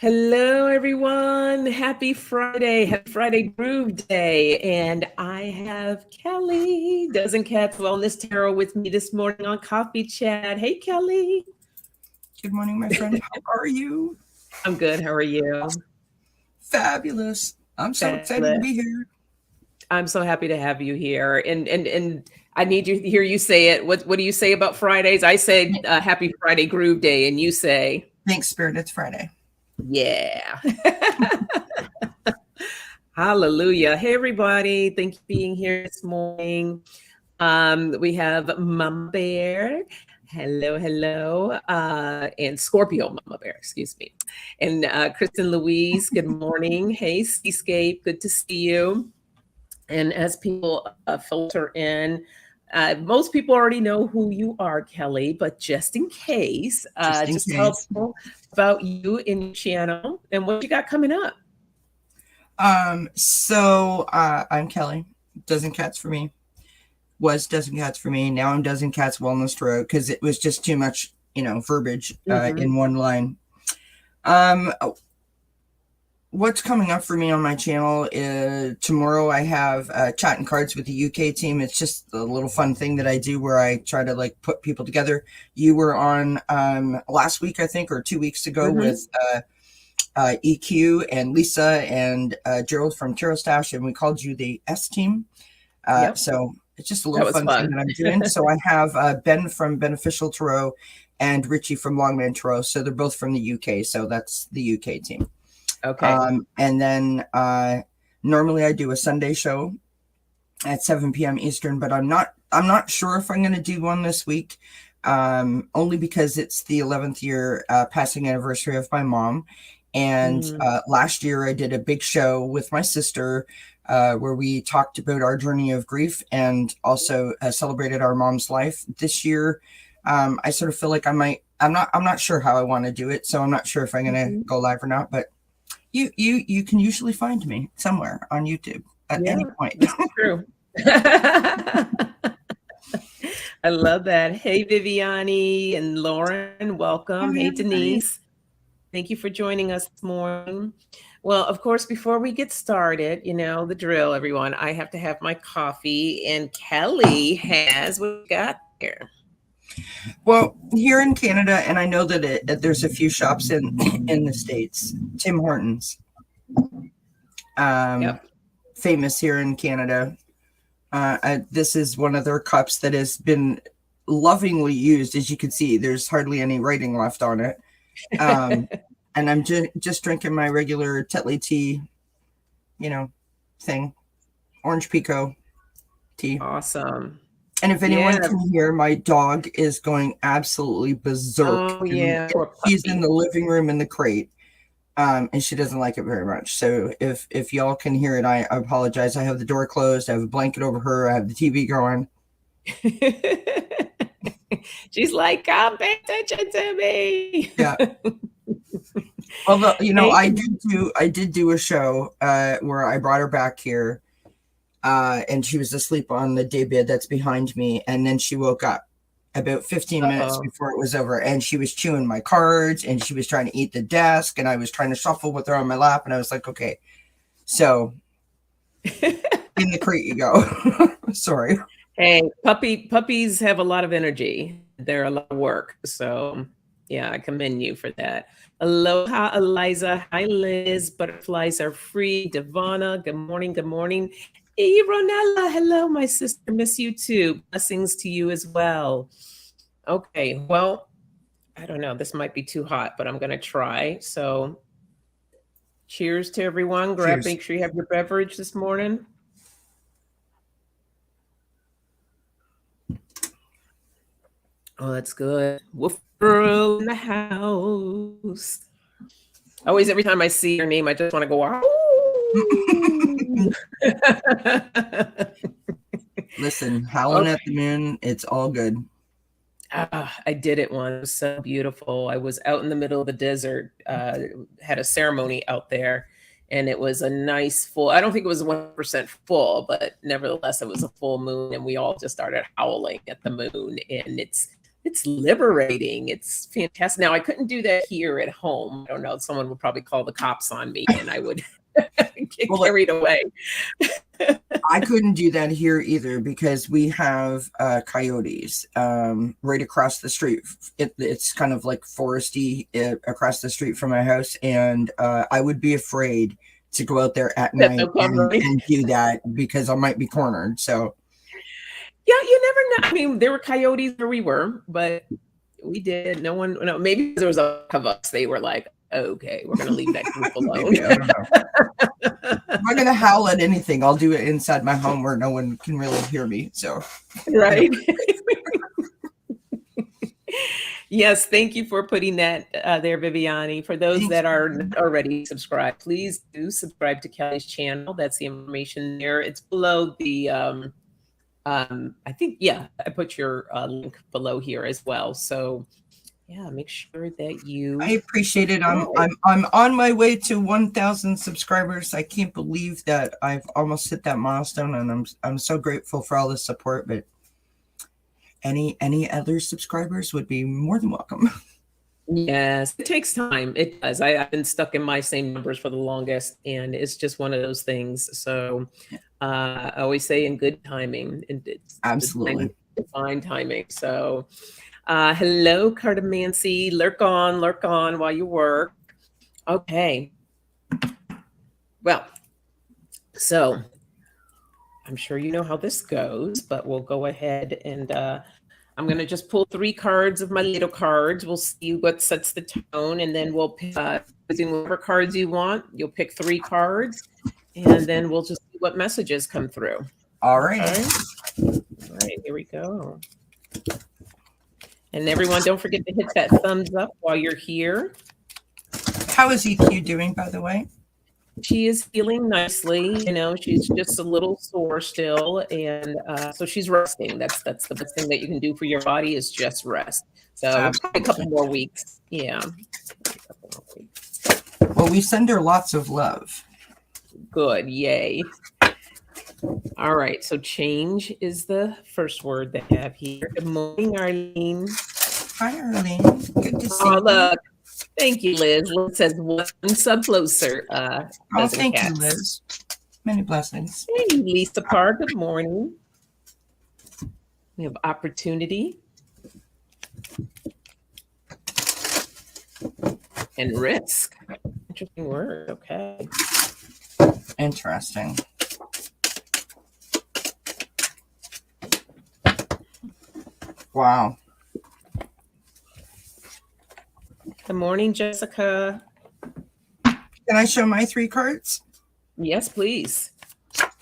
Hello, everyone. Happy Friday. Happy Friday Groove Day. And I have Kelly, dznCat's Wellness Tarot, with me this morning on Coffee Chat. Hey, Kelly. Good morning, my friend. How are you? I'm good. How are you? Fabulous. I'm so excited to Fabulous. be here. I'm so happy to have you here. And I need to hear you say it. What do you say about Fridays? I say Happy Friday Groove Day, and you say, Thanks, Spirit. It's Friday. yeah. Hallelujah. Hey, everybody. Thank you for being here this morning. We have Mama Bear. Hello, hello. And Scorpio Mama Bear, excuse me. And Kristen Louise, good morning. Hey, Seascape, good to see you. And as people filter in, most people already know who you are, Kelly, but just in case, Just in just tell case. people about you and your channel and what you got coming up. I'm Kelly. dznCat's for me. Was dznCat's for me. Now I'm dznCat's Wellness Tarot because it was just too much, verbiage in one line. What's coming up for me on my channel is tomorrow I have chatting cards with the UK team. It's just a little fun thing that I do where I try to put people together. You were on last week, I think, or 2 weeks ago with EQ and Lisa and Gerald from Tarot Stash, and we called you the S team. Yep. So it's just a little fun fun thing that I'm doing. So I have Ben from Beneficial Tarot and Richie from Longman Tarot. So they're both from the UK. So that's the UK team. Okay. And then normally I do a Sunday show at 7 p.m. Eastern, but I'm not sure if I'm going to do one this week, only because it's the 11th year passing anniversary of my mom. And last year I did a big show with my sister where we talked about our journey of grief and also celebrated our mom's life. This year, I sort of feel like I'm not sure how I want to do it. So I'm not sure if I'm going to go live or not, but you can usually find me somewhere on YouTube at any point. That's true. I love that. Hey, Viviani and Lauren, welcome. Hey, Denise. Thank you for joining us this morning. Well, of course, before we get started, you know the drill, everyone. I have to have my coffee, and Kelly has what we got here. Well, here in Canada, and I know that there's a few shops in the States, Tim Hortons, famous here in Canada. This is one of their cups that has been lovingly used. As you can see, there's hardly any writing left on it. And I'm just drinking my regular Tetley tea, thing, orange pekoe tea. Awesome. And if anyone can hear, my dog is going absolutely berserk. Oh, yeah. She's in the living room in the crate, and she doesn't like it very much. So if y'all can hear it, I apologize. I have the door closed. I have a blanket over her. I have the TV going. She's like, come pay attention to me. Yeah. Although, I did do a show where I brought her back here. And she was asleep on the daybed that's behind me. And then she woke up about 15 minutes before it was over. And she was chewing my cards and she was trying to eat the desk. And I was trying to shuffle with her on my lap. And I was like, okay, so in the crate you go. Sorry. Hey, puppies have a lot of energy. They're a lot of work. So yeah, I commend you for that. Aloha, Eliza. Hi, Liz. Butterflies are free. Devana, good morning. Good morning. Hey, Ronella, hello, my sister. Miss you too. Blessings to you as well. Okay, well, I don't know. This might be too hot, but I'm going to try. So cheers to everyone. Make sure you have your beverage this morning. Oh, that's good. Wolf Girl in the house. Always, every time I see your name, I just want to go, wow. Listen, howling at the moon, it's all good. I did it once. It was so beautiful. I was out in the middle of the desert, had a ceremony out there, and it was a nice full, I don't think it was 1% full, but nevertheless, it was a full moon, and we all just started howling at the moon. And it's it's liberating. It's fantastic. Now I couldn't do that here at home. I don't know. Someone would probably call the cops on me, and I would get carried away. I couldn't do that here either because we have coyotes right across the street. It's kind of like foresty across the street from my house, and I would be afraid to go out there at night and do that because I might be cornered. So yeah, you never know. I mean, there were coyotes where we were, but we did. No one, no, maybe there was a of us. They were like, okay, we're going to leave that group alone. Maybe, I don't know. If I'm going to howl at anything, I'll do it inside my home where no one can really hear me. So, right. Yes, thank you for putting that there, Viviani. For those that are already subscribed, please do subscribe to Kelly's channel. That's the information there. It's below the, I think, yeah, I put your link below here as well. So yeah, make sure that you. I appreciate it. I'm on my way to 1,000 subscribers. I can't believe that I've almost hit that milestone, and I'm so grateful for all the support. But any other subscribers would be more than welcome. Yes, it takes time. It does. I've been stuck in my same numbers for the longest, and it's just one of those things. So I always say in good timing. It's absolutely divine timing. So hello, Cardamancy. Lurk on while you work. Okay. Well, so I'm sure you know how this goes, but we'll go ahead and I'm going to just pull 3 cards of my little cards. We'll see what sets the tone, and then we'll pick using whatever cards you want. You'll pick 3 cards, and then we'll just see what messages come through. All right. All right, here we go. And everyone, don't forget to hit that thumbs up while you're here. How is EQ doing, by the way? She is healing nicely. You know, she's just a little sore still, and so she's resting. That's the best thing that you can do for your body is just rest. So a couple more weeks. Yeah. Well, we send her lots of love. Good. Yay. All right. So change is the first word they have here. Good morning, Arlene. Hi, Arlene. Good to see you. Look. Thank you, Liz. Liz says one sub closer. Thank you, Liz. Many blessings. Hey, Lisa Parr. Good morning. We have opportunity and risk. Interesting word. Okay. Interesting. Wow. Good morning, Jessica. Can I show my 3 cards? Yes, please.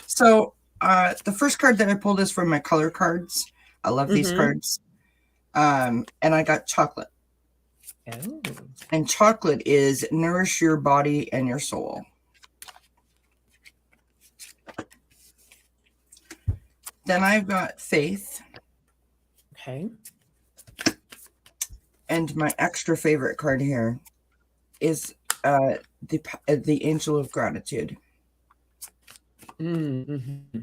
So the first card that I pulled is from my color cards. I love these cards. And I got chocolate. Oh. And chocolate is nourish your body and your soul. Then I've got faith. Okay. And my extra favorite card here is the Angel of Gratitude. Mm-hmm.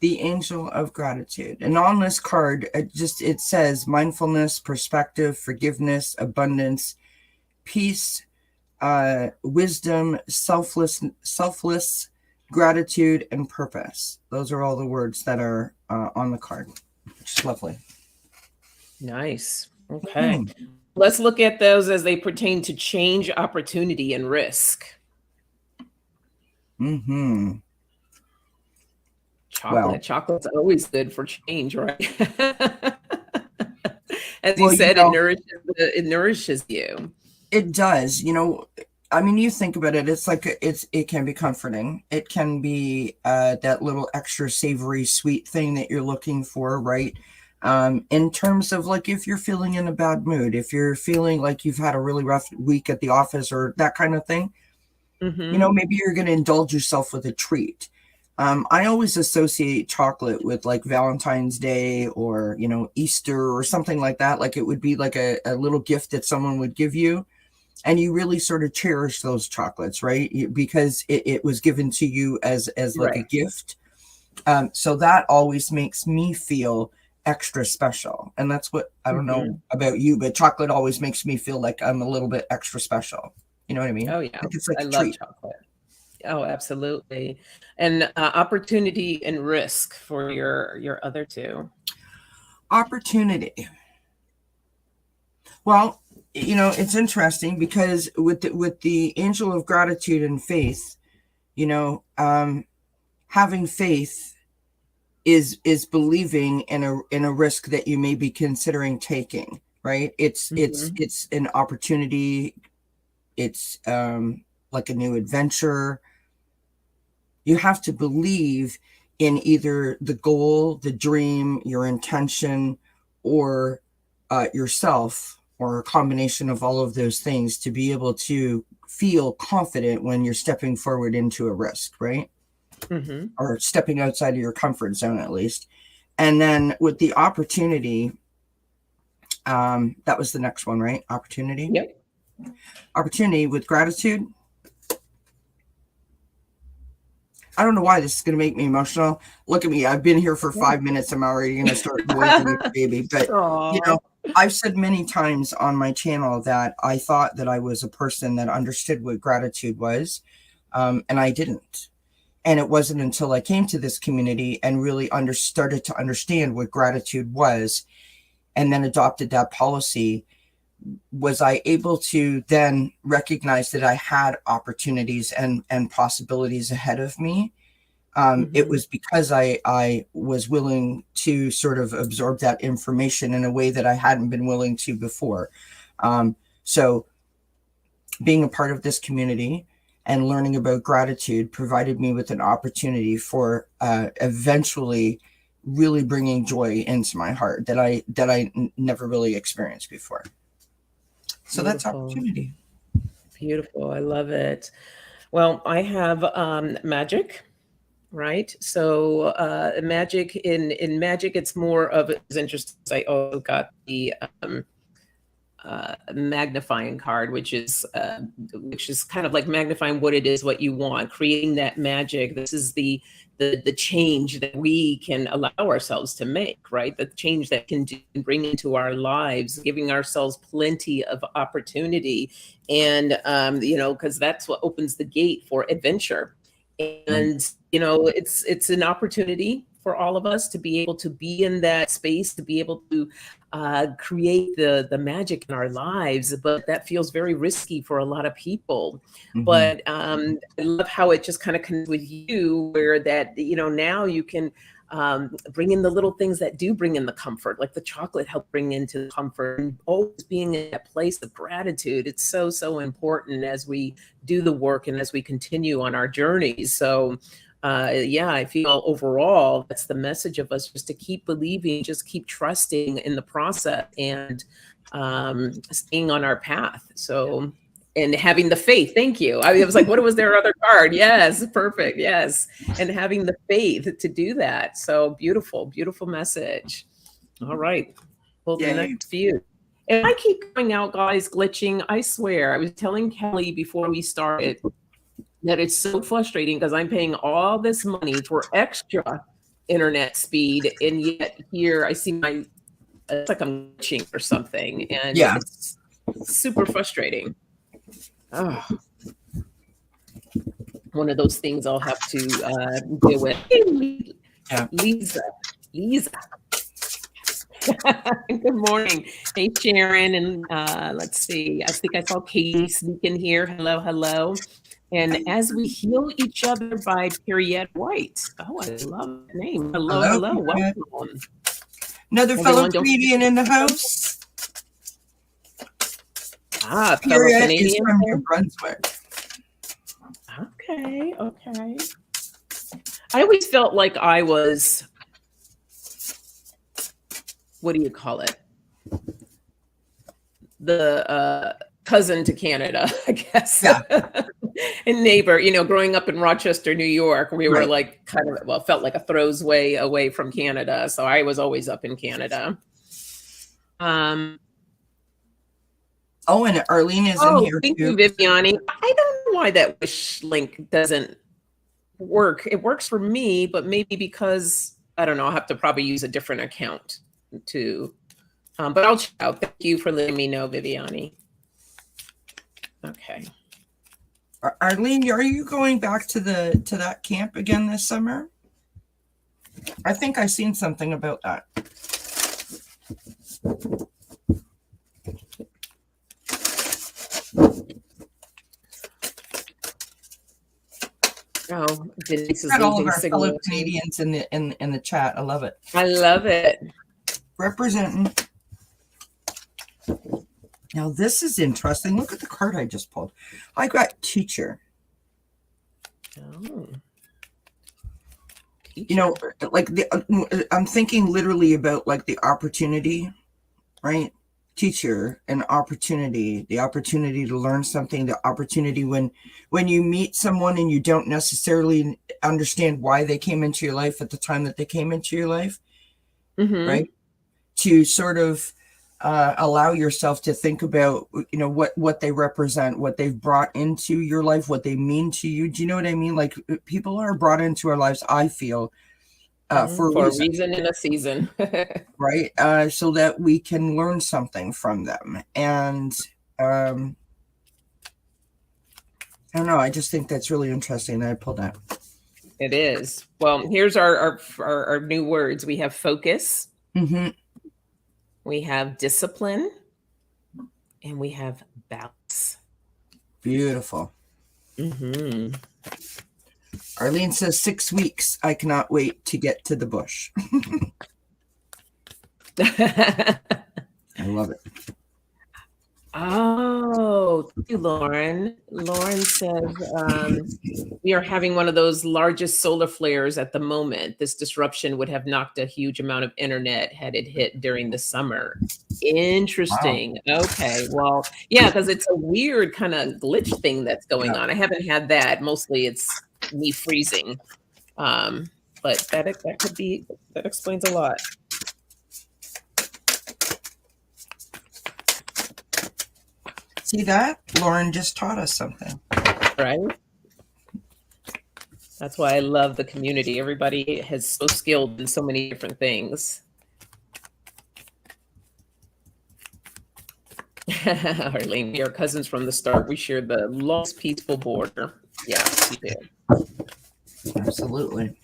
The Angel of Gratitude. And on this card, it says mindfulness, perspective, forgiveness, abundance, peace, wisdom, selfless gratitude, and purpose. Those are all the words that are on the card. Which is lovely. Nice. Okay. Let's look at those as they pertain to change, opportunity, and risk. Mm-hmm. Chocolate's always good for change, right? As you said, it nourishes you. It does. You know, I mean, you think about it, it's like it can be comforting. It can be that little extra savory, sweet thing that you're looking for, right? In terms of like if you're feeling in a bad mood, if you're feeling like you've had a really rough week at the office or that kind of thing, you know, maybe you're going to indulge yourself with a treat. I always associate chocolate with like Valentine's Day or, you know, Easter or something like that. Like it would be like a little gift that someone would give you. And you really sort of cherish those chocolates, right? Because it was given to you as like a gift. So that always makes me feel extra special. And that's what, I don't Mm-hmm. know about you, but chocolate always makes me feel like I'm a little bit extra special. You know what I mean? Oh yeah, Like it's like I a love treat. chocolate. Oh, absolutely. And opportunity and risk for your other two. Opportunity. Well, you know, it's interesting because with the angel of gratitude and faith, you know, having faith is believing in a risk that you may be considering taking, right? Mm-hmm. It's an opportunity. It's like a new adventure. You have to believe in either the goal, the dream, your intention, or yourself, or a combination of all of those things to be able to feel confident when you're stepping forward into a risk, right? Mm-hmm. Or stepping outside of your comfort zone, at least. And then with the opportunity, that was the next one, right? Opportunity. Yep. Opportunity with gratitude. I don't know why this is going to make me emotional. Look at me. I've been here for 5 minutes. I'm already going to start waving at the baby. But, you Aw. know, I've said many times on my channel that I thought that I was a person that understood what gratitude was, and I didn't. And it wasn't until I came to this community and really started to understand what gratitude was, and then adopted that policy, was I able to then recognize that I had opportunities and possibilities ahead of me. It Mm-hmm. was because I was willing to sort of absorb that information in a way that I hadn't been willing to before. So being a part of this community and learning about gratitude provided me with an opportunity for eventually really bringing joy into my heart that I never really experienced before. So that's Beautiful. opportunity. Beautiful. I love it. Well, I have magic, right? So magic in magic, it's more of as interesting as I also got the magnifying card, which is kind of like magnifying what it is, what you want, creating that magic. This is the change that we can allow ourselves to make, right? The change that can bring into our lives, giving ourselves plenty of opportunity, and you know, because that's what opens the gate for adventure. Right. And you know, it's an opportunity for all of us to be able to be in that space, to be able to create the magic in our lives, but that feels very risky for a lot of people. Mm-hmm. But I love how it just kind of connects with you, where that you know now you can bring in the little things that do bring in the comfort, like the chocolate help bring into the comfort, and always being in that place of gratitude. It's so important as we do the work and as we continue on our journeys. So yeah, I feel overall that's the message of us, just to keep believing, just keep trusting in the process, and staying on our path. So, and having the faith. Thank you. I was like, what was their other card? Yes, perfect. Yes. And having the faith to do that. So beautiful, beautiful message. All right. Well, the Yay. next few. And I keep going out, guys, glitching. I swear. I was telling Kelly before we started that it's so frustrating because I'm paying all this money for extra internet speed, and yet here I see my it's like I'm glitching or something, and Yeah. it's super frustrating. Oh, one of those things I'll have to deal with. Hey, Yeah. Lisa, Lisa. Good morning. Hey, Sharon, and let's see. I think I saw Katie sneak in here. Hello, hello. And as we heal each other by Periette White. Oh, I love that name. Hello, Hello, hello. Periette. Welcome. Another fellow Everyone, don't comedian in the house. fellow Periette is Canadian. from New Brunswick. Okay, okay. I always felt like I was, what do you call it? The cousin to Canada, I guess. Yeah. And neighbor, you know, growing up in Rochester, New York, we were Right. like kind of, well, felt like a throw's way away from Canada. So I was always up in Canada. Oh, and Arlene is in Oh, here thank too. you, Viviani. I don't know why that wish link doesn't work. It works for me, but maybe because I don't know, I'll have to probably use a different account. to, but I'll check out. Thank you for letting me know, Viviani. Okay. Arlene, are you going back to that camp again this summer? I think I seen something about that. Oh, Denise is Got all of losing our fellow signal. Canadians in the chat. I love it. I love it. Representing. Now this is interesting. Look at the card I just pulled. I got teacher. Oh. You know, like I'm thinking literally about like the opportunity, right? Teacher, an opportunity, the opportunity to learn something, the opportunity when you meet someone and you don't necessarily understand why they came into your life at the time that they came into your life, right? To sort of allow yourself to think about, you know, what they represent, what they've brought into your life, what they mean to you. Do you know what I mean? Like people are brought into our lives, I feel, for a reason and a season. right? So that we can learn something from them. And I don't know, I just think that's really interesting that I pulled that. It is. Well, here's our new words. We have focus. Mm-hmm. We have discipline. And we have balance. Beautiful. Mm-hmm. Arlene says 6 weeks. I cannot wait to get to the bush. I love it. Oh, thank you, Lauren. Lauren says, we are having one of those largest solar flares at the moment. This disruption would have knocked a huge amount of internet had it hit during the summer. Interesting. Wow. Okay. Well, yeah, because it's a weird kind of glitch thing that's going on. I haven't had that. Mostly it's me freezing. But that could be, that explains a lot. See that? Lauren just taught us something. Right? That's why I love the community. Everybody is so skilled in so many different things. Arlene, we are cousins from the start. We share the longest peaceful border. Yeah, we do. Absolutely.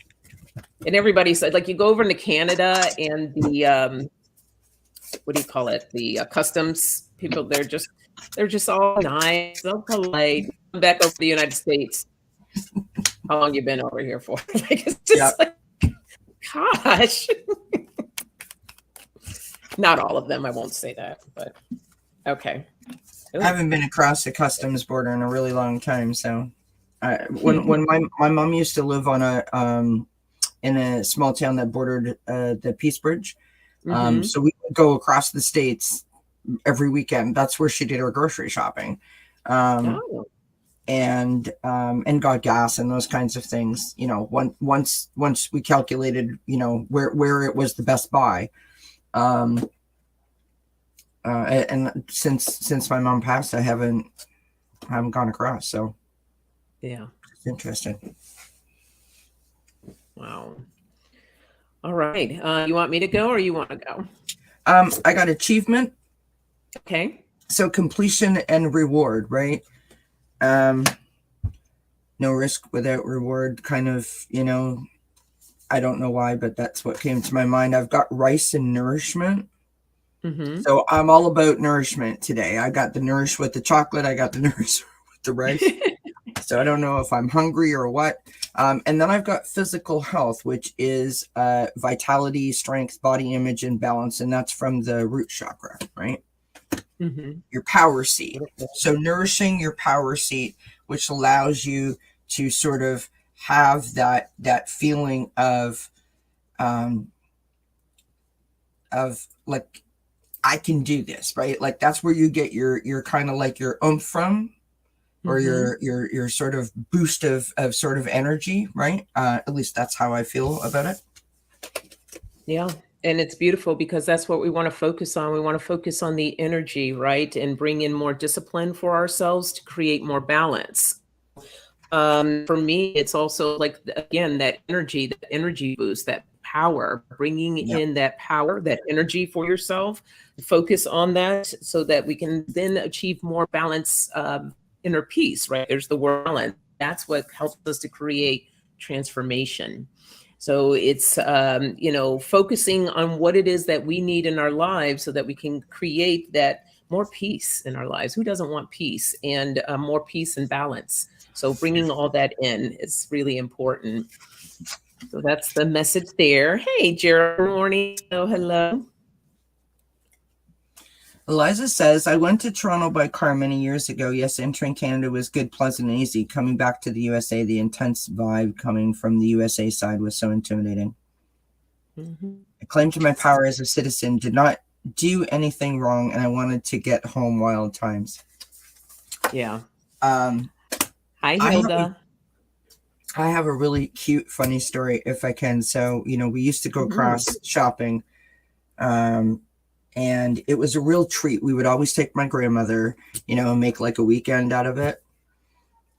And everybody said, like, you go over into Canada and the, what do you call it? The customs people, they're just all nice, so polite. Come back over to the United States. How long you been over here for? Like, it's just like, gosh. Not all of them, I won't say that, but okay. I haven't been across the customs border in a really long time. So when my mom used to live on in a small town that bordered the Peace Bridge. So we would go across the states every weekend. That's where she did her grocery shopping. And got gas and those kinds of things, you know, once we calculated, you know, where it was the best buy. And since my mom passed, I haven't gone across. So yeah, it's interesting. Wow. All right. You want me to go or you want to go? I got achievement. Okay. So completion and reward, right? No risk without reward, kind of, you know, I don't know why, but that's what came to my mind. I've got rice and nourishment. So I'm all about nourishment today. I got the nourish with the chocolate. I got the nourish with the rice. So I don't know if I'm hungry or what. And then I've got physical health, which is vitality, strength, body image, and balance. And that's from the root chakra, right? Your power seat. So nourishing your power seat, which allows you to sort of have that feeling of like, I can do this, right? Like that's where you get your kind of like your oomph from, or your sort of boost of sort of energy, right? At least that's how I feel about it. Yeah. And it's beautiful because that's what we want to focus on. We want to focus on the energy, right? And bring in more discipline for ourselves to create more balance. For me, it's also like, again, that energy boost, that power, bringing Yep. in that power, that energy for yourself, focus on that so that we can then achieve more balance, inner peace, right? There's the word balance. That's what helps us to create transformation. So it's, focusing on what it is that we need in our lives so that we can create that more peace in our lives. Who doesn't want peace and more peace and balance? So bringing all that in is really important. So that's the message there. Hey, Gerald, good morning. Oh, hello. Eliza says, I went to Toronto by car many years ago. Yes, entering Canada was good, pleasant, and easy. Coming back to the USA, the intense vibe coming from the USA side was so intimidating. Mm-hmm. I claimed my power as a citizen, did not do anything wrong, and I wanted to get home wild times. Yeah. Hi, Hilda. I have a really cute, funny story if I can. So, we used to go across shopping. And it was a real treat. We would always take my grandmother, and make like a weekend out of it.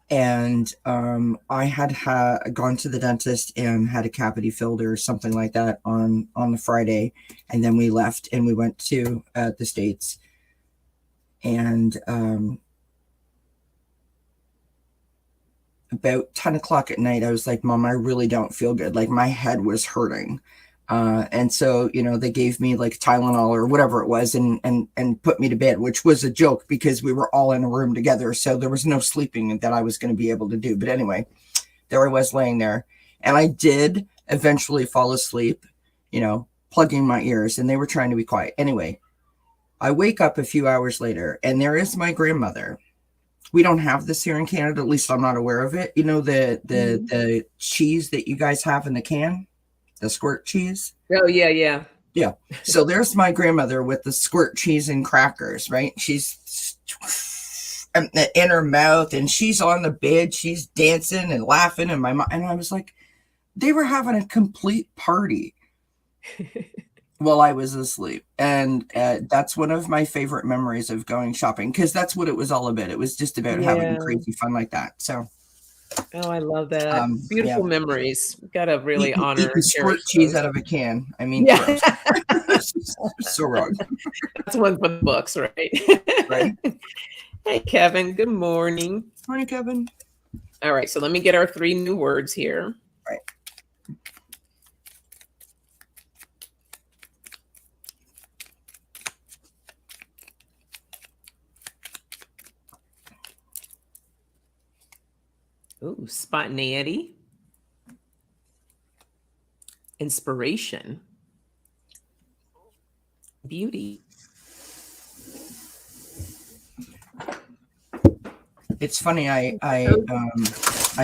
And I had gone to the dentist and had a cavity filled or something like that on the Friday. And then we left and we went to the States. And about 10 o'clock at night, I was like, Mom, I really don't feel good. Like my head was hurting. And so, they gave me like Tylenol or whatever it was and put me to bed, which was a joke because we were all in a room together. So there was no sleeping that I was going to be able to do. But anyway, there I was laying there and I did eventually fall asleep, plugging my ears, and they were trying to be quiet. Anyway, I wake up a few hours later and there is my grandmother. We don't have this here in Canada. At least I'm not aware of it. The cheese that you guys have in the can. The squirt cheese. Oh, yeah. Yeah. So there's my grandmother with the squirt cheese and crackers, right? She's in her mouth and she's on the bed. She's dancing and laughing. And I was like, they were having a complete party while I was asleep. And that's one of my favorite memories of going shopping because that's what it was all about. It was just about having crazy fun like that. So. Oh, I love that. Beautiful memories. Got to really honor and squirt cheese out of a can. I mean, so wrong. That's one for the books, right? Right. Hey, Kevin. Good morning. Morning, Kevin. All right. So let me get our 3 new words here. Right. Ooh, spontaneity, inspiration, beauty. It's funny. I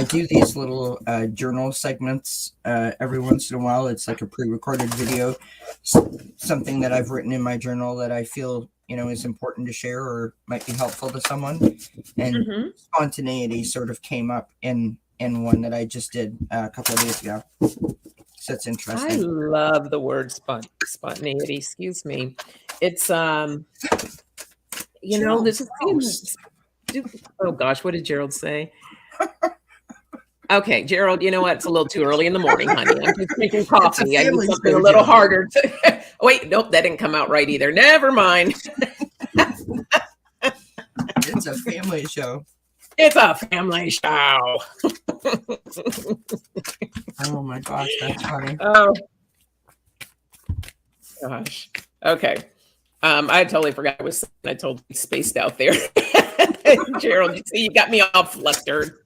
do these little journal segments every once in a while. It's like a pre-recorded video, something that I've written in my journal that I feel is important to share or might be helpful to someone. And spontaneity sort of came up in one that I just did a couple of days ago. So it's interesting. I love the word spontaneity. Excuse me. It's this is. Oh gosh, what did Gerald say? Okay, Gerald, you know what? It's a little too early in the morning, honey. I'm just drinking coffee. I need something a little harder to. Wait, nope, that didn't come out right either. Never mind. It's a family show. It's a family show. Oh my gosh, that's funny. Oh gosh. Okay. I totally forgot I totally spaced out there. Gerald, you see, you got me all flustered.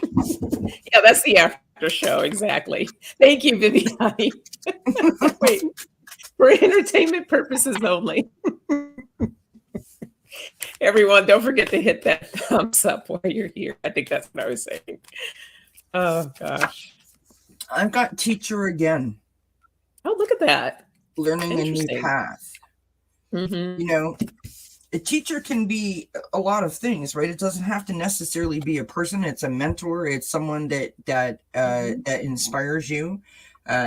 Yeah, that's the after show. Exactly. Thank you, Viviani. Wait, for entertainment purposes only. Everyone, don't forget to hit that thumbs up while you're here. I think that's what I was saying. Oh, gosh. I've got teacher again. Oh, look at that. Learning a new path. A teacher can be a lot of things, right? It doesn't have to necessarily be a person. It's a mentor. It's someone that inspires you,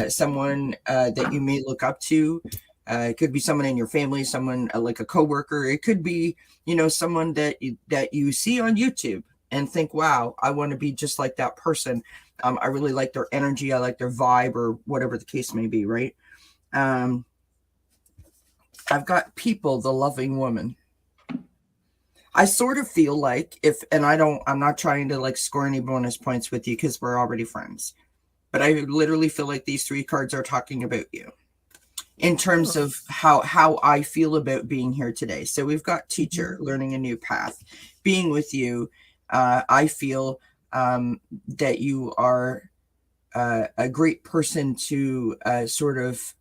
someone that you may look up to. It could be someone in your family, someone like a coworker. It could be, someone that you see on YouTube and think, wow, I want to be just like that person. I really like their energy. I like their vibe or whatever the case may be, right? Um, I've got people, the loving woman. I sort of feel like I'm not trying to like score any bonus points with you because we're already friends, but I literally feel like these 3 cards are talking about you in terms of how I feel about being here today. So we've got teacher, learning a new path, being with you. I feel that you are a great person to sort of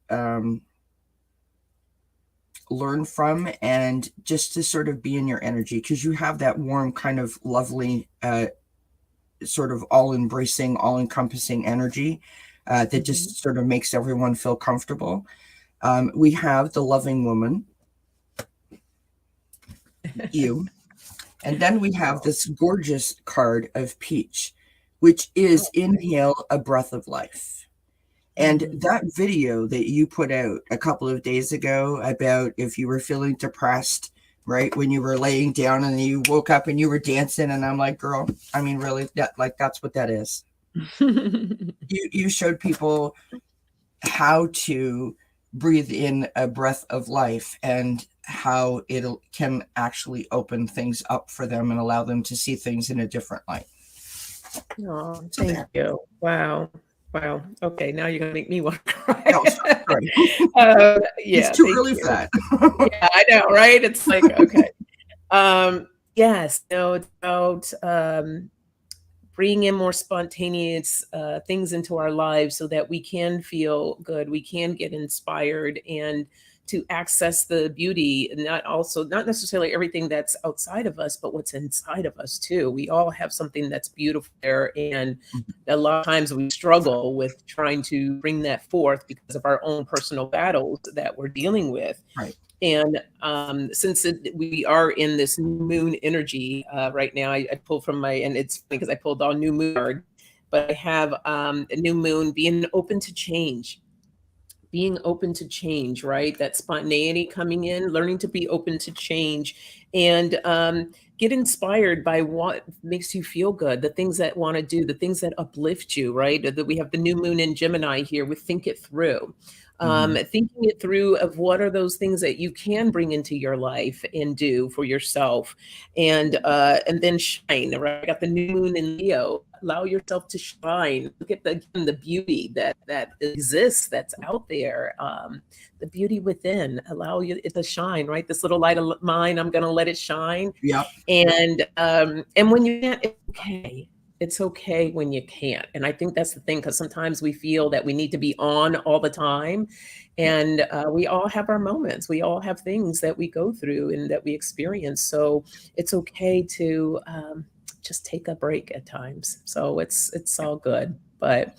learn from, and just to sort of be in your energy, because you have that warm kind of lovely sort of all embracing, all encompassing energy that just sort of makes everyone feel comfortable. We have the loving woman, you, and then we have this gorgeous card of peach, which is inhale a breath of life. And that video that you put out a couple of days ago about if you were feeling depressed, right, when you were laying down and you woke up and you were dancing, and I'm like, girl, I mean, really, that's what that is. You showed people how to breathe in a breath of life and how it can actually open things up for them and allow them to see things in a different light. Oh, thank you. Wow. Wow. Okay, now you're gonna make me want to cry. No, sorry. Yeah, it's too thank early you. for that. Yeah, I know, right? It's like, okay. Yes, no, it's about bringing in more spontaneous things into our lives so that we can feel good, we can get inspired, and to access the beauty, and not necessarily everything that's outside of us, but what's inside of us too. We all have something that's beautiful there, and a lot of times we struggle with trying to bring that forth because of our own personal battles that we're dealing with. Right. And since we are in this new moon energy right now, I pulled from and it's funny because I pulled all new moon card, but I have a new moon, being open to change. Being open to change, right? That spontaneity coming in, learning to be open to change, and get inspired by what makes you feel good, the things that want to do, the things that uplift you, right? That we have the new moon in Gemini here with think it through. Thinking it through of what are those things that you can bring into your life and do for yourself, and then shine. Right, I got the new moon in Leo. Allow yourself to shine. Look at the beauty that exists, that's out there. The beauty within. Allow it to shine. Right, this little light of mine, I'm gonna let it shine. Yeah. And when you can't, it's okay. It's okay when you can't. And I think that's the thing, because sometimes we feel that we need to be on all the time. And we all have our moments. We all have things that we go through and that we experience. So it's okay to just take a break at times. So it's all good. But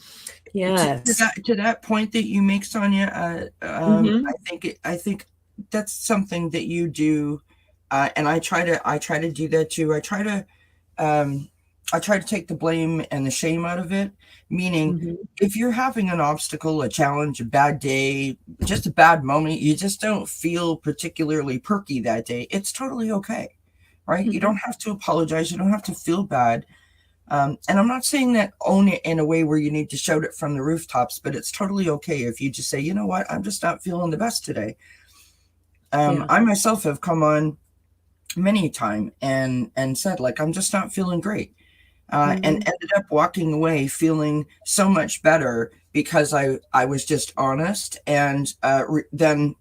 yes. To that point that you make, Sonia, I think that's something that you do, and I try to do that too. I try to take the blame and the shame out of it. Meaning, if you're having an obstacle, a challenge, a bad day, just a bad moment, you just don't feel particularly perky that day, it's totally okay, right? You don't have to apologize. You don't have to feel bad. And I'm not saying that own it in a way where you need to shout it from the rooftops, but it's totally okay if you just say, you know what, I'm just not feeling the best today. I myself have come on many a time and said, like, I'm just not feeling great. And ended up walking away feeling so much better because I was just honest, and then,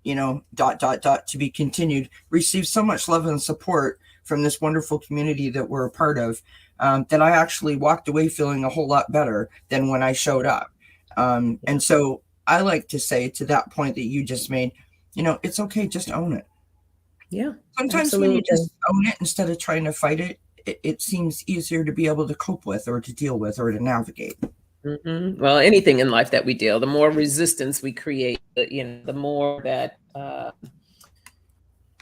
to be continued, received so much love and support from this wonderful community that we're a part of, that I actually walked away feeling a whole lot better than when I showed up. And so I like to say, to that point that you just made, it's okay, just own it. Yeah. Sometimes absolutely. when you just own it instead of trying to fight it, it seems easier to be able to cope with, or to deal with, or to navigate. Well, anything in life that we deal, the more resistance we create, the more that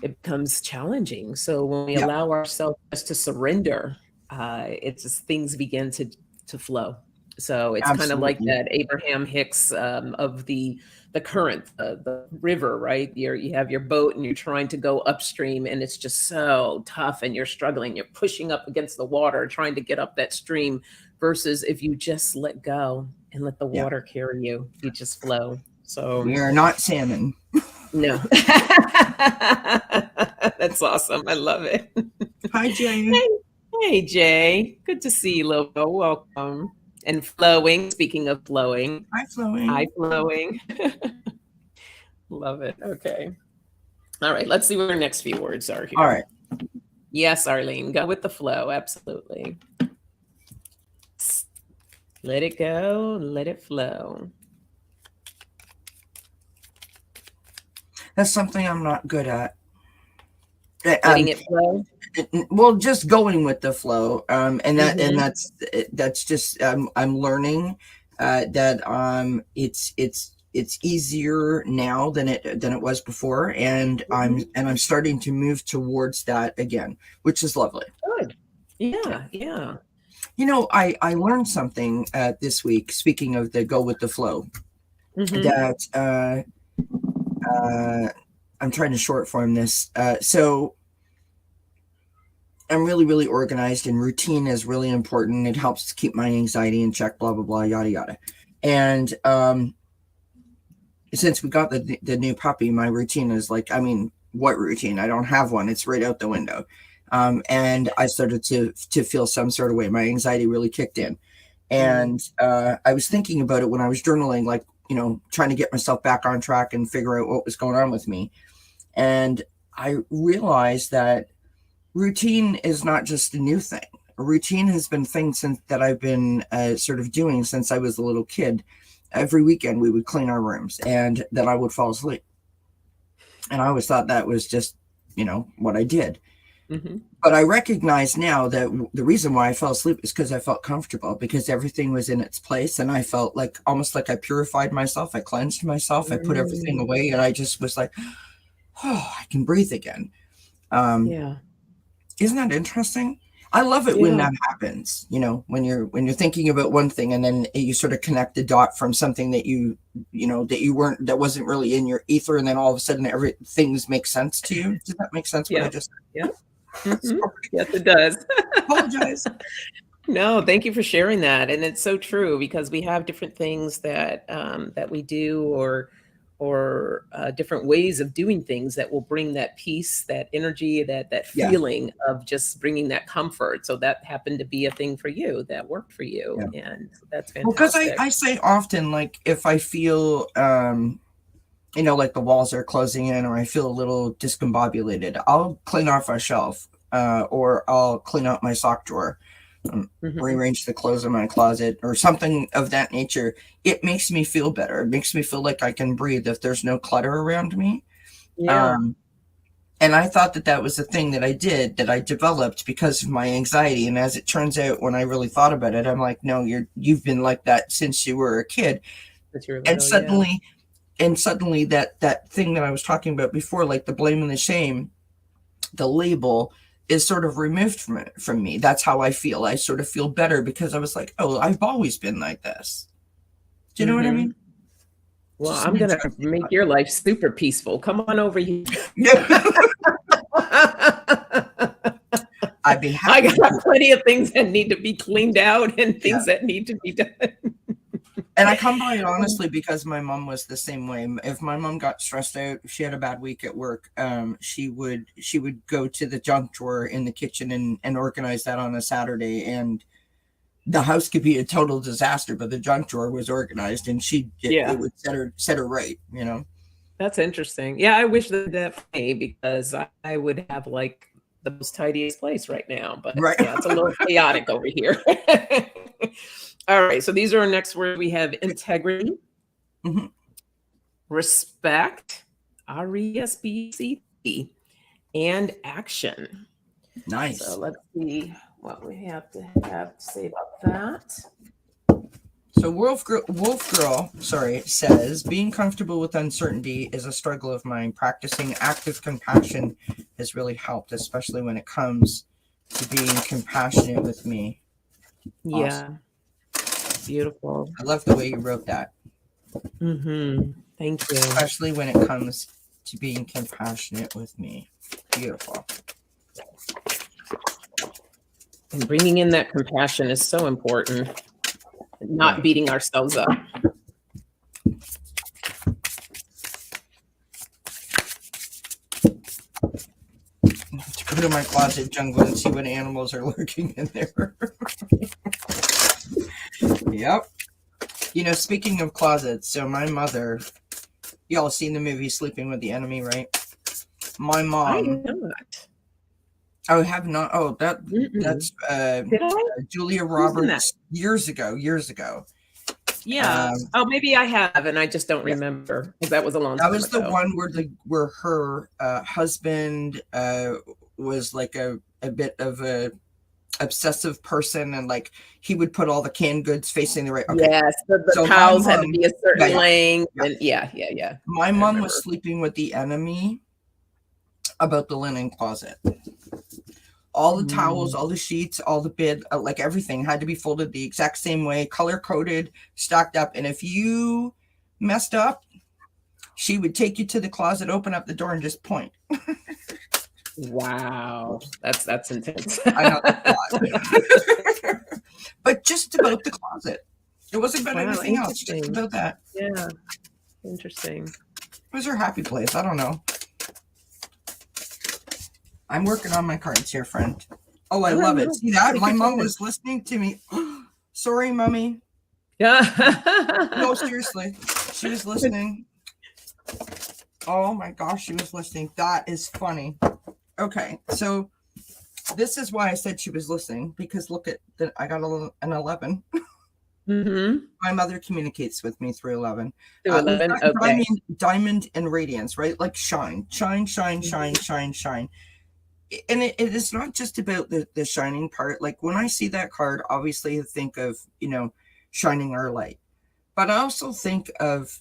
it becomes challenging. So when we allow ourselves just to surrender, it's just things begin to flow. So it's kind of like that Abraham Hicks of the current, the river, right? You have your boat and you're trying to go upstream, and it's just so tough, and you're struggling. You're pushing up against the water, trying to get up that stream. Versus if you just let go and let the water carry you, you just flow. So we are not salmon. no. That's awesome. I love it. Hi, Jay. Hey, hey, Jay. Good to see you, Logo. Welcome. And flowing. Speaking of flowing. Hi, Flowing. Hi, flowing. Love it. Okay. All right. Let's see what our next few words are here. All right. Yes, Arlene. Go with the flow. Absolutely. Let it go. Let it flow. That's something I'm not good at. Letting it flow. Well, just going with the flow, and Mhm. that's just I'm learning that it's easier now than it was before, and I'm starting to move towards that again, which is lovely. Good. Yeah. Yeah. You know, I learned something this week. Speaking of the go with the flow, Mhm. that I'm trying to short form this. So I'm really, really organized, and routine is really important. It helps to keep my anxiety in check, blah, blah, blah, yada, yada. And since we got the new puppy, my routine is like, I mean, what routine? I don't have one. It's right out the window. And I started to feel some sort of way. My anxiety really kicked in. And I was thinking about it when I was journaling, like, you know, trying to get myself back on track and figure out what was going on with me. And I realized that routine is not just a new thing. A routine has been things that I've been sort of doing since I was a little kid. Every weekend we would clean our rooms, and then I would fall asleep. And I always thought that was just, you know, what I did. Mhm. But I recognize now that the reason why I fell asleep is because I felt comfortable, because everything was in its place, and I felt like almost like I purified myself. I cleansed myself. I put everything Mm. away, and I just was like, oh, I can breathe again. Um, Yeah. Isn't that interesting? I love it when Yeah. that happens, you know, when you're thinking about one thing and then you sort of connect the dot from something that you know, that wasn't really in your ether, and then all of a sudden things make sense to you. Does that make sense what I Yeah. just Yeah. said? Mhm. Sorry. Yes, it does. Apologize. No, thank you for sharing that, and it's so true because we have different things that we do, or different ways of doing things that will bring that peace, that energy, that Yeah. feeling of just bringing that comfort. So that happened to be a thing for you that worked for you, Yeah. and that's Well, because fantastic. I say often, like, if I feel you know, like the walls are closing in, or I feel a little discombobulated, I'll clean off a shelf, or I'll clean out my sock drawer, Mhm. rearrange the clothes in my closet, or something of that nature. It makes me feel better. It makes me feel like I can breathe if there's no clutter around me. Yeah. Um, and I thought that was a thing that that I developed because of my anxiety. And as it turns out, when I really thought about it, I'm like, no, you've been like that since you were a kid. That you're And little, yeah. suddenly that thing that I was talking about before, like the blame and the shame, the label, is sort of removed from me. That's how I feel. I sort of feel better because I was like, oh, I've always been like this. Do you know what I Mhm. mean? Well, Just an I'm gonna interesting make thought. your life super peaceful. Come on over here. Yeah. I'd be I happy to got do it. plenty of things that need to be cleaned out and Yeah. things that need to be done. And I come by it honestly because my mom was the same way. If my mom got stressed out, if she had a bad week at work, she would go to the junk drawer in the kitchen and organize that on a Saturday, and the house could be a total disaster, but the junk drawer was organized, and it Yeah, would set her right, you know. that's interesting. Yeah, I wish that for me because I would have like the most tidiest place right now. But Right. yeah, it's a little chaotic over here. All right, so these are our next words. We have integrity, Mhm. respect, RESPCT, and action. So Nice. let's see what we have to say about that. So Wolf Girl, sorry, says being comfortable with uncertainty is a struggle of mine. Practicing active compassion has really helped, especially when it comes to being compassionate with me. Awesome. Yeah, beautiful. I love the way you wrote that, Thank you. especially when it comes to being compassionate with me. Beautiful. And bringing in that compassion is so important. Yeah. Not beating ourselves up. to my closet jungle and see what animals are lurking in there. Yep. You know, speaking of closets, so my mother, y'all seen the movie Sleeping with the Enemy, right? My I mom. not. Oh, have not. Oh, that's Did I? Julia Who's in that? Roberts years ago. Yeah. Oh, maybe I have, and I just don't Yeah. remember because that was a long That time was the ago. one where her husband was like a bit of a obsessive person, and like he would put all the canned goods facing the right. Okay. Yes, the So my towels had to mom, be a certain yeah. length, Yeah. and yeah. My I mom remember. was sleeping with the enemy about the linen closet. All the towels, all the sheets, all the bed, like everything had to be folded the exact same way, color coded, stacked up. And if you messed up, she would take you to the closet, open up the door, and just point. Wow, that's intense. I know that's a lot. But just about the closet. It wasn't about Wow, anything else, just interesting. about that. Yeah, interesting. It was her happy place. I don't know. I'm working on my cards here, friend. Oh, I love it. See that? My mom was listening to me. Sorry, mommy. Yeah. No, seriously. She was listening. Oh my gosh, she was listening. That is funny. Okay, so this is why I said she was listening, because look at that. I got an 11. Mm-hmm. My mother communicates with me through 11. Through 11. Okay. Diamond and radiance, right? Like shine. And it is not just about the shining part. Like when I see that card, obviously I think of, shining our light. But I also think of,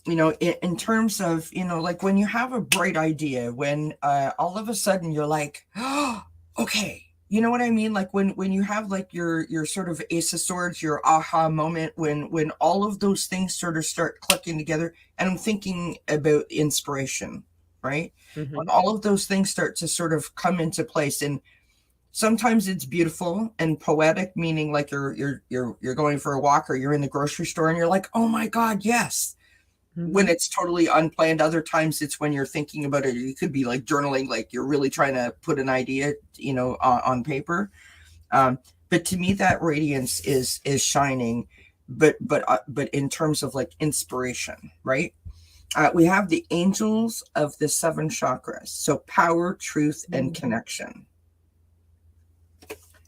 in terms of, like when you have a bright idea, when all of a sudden you're like, oh, okay. You know what I mean? Like when you have like your sort of Ace of Swords, your aha moment, when all of those things sort of start clicking together. And I'm thinking about inspiration, right? Mm-hmm. When all of those things start to sort of come into place, and sometimes it's beautiful and poetic, meaning like you're going for a walk or you're in the grocery store and you're like, oh my God, yes. Mm-hmm. When it's totally unplanned. Other times it's when you're thinking about it. You could be like journaling, like you're really trying to put an idea, on paper. But to me, that radiance is shining, but in terms of like inspiration, right? We have the angels of the 7 chakras. So power, truth, and connection.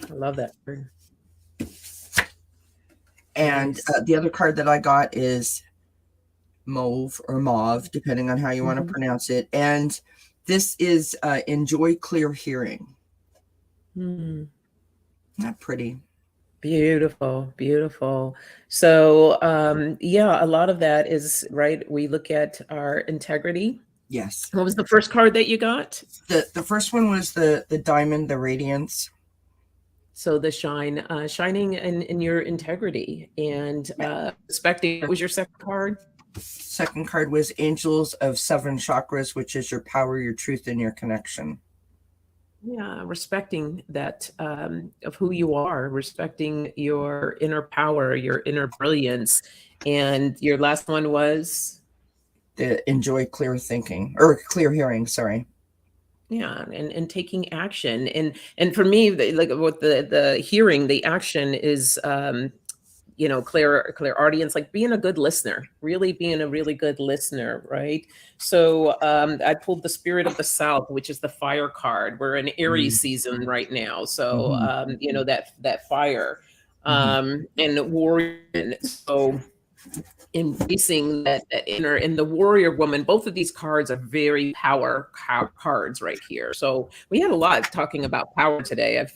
I love that. And nice. The other card that I got is mauve or mauve, depending on how you want to pronounce it. And this is enjoy clear hearing. Not pretty. Beautiful. So, a lot of that is right. We look at our integrity. Yes. What was the first card that you got? The first one was the diamond, the radiance. So the shining in your integrity and respecting. What was your second card? Second card was angels of 7 chakras, which is your power, your truth, and your connection. Yeah, respecting that of who you are, respecting your inner power, your inner brilliance. And your last one was? The enjoy clear thinking, or clear hearing, sorry. Yeah, and taking action. And for me, like with the hearing, the action is clear audience, like being a good listener, really being a really good listener, right? So I pulled the Spirit of the South, which is the fire card. We're in Aries season right now. So, that fire and warrior. So embracing that inner, and the warrior woman, both of these cards are very power cards right here. So we had a lot talking about power today. I'm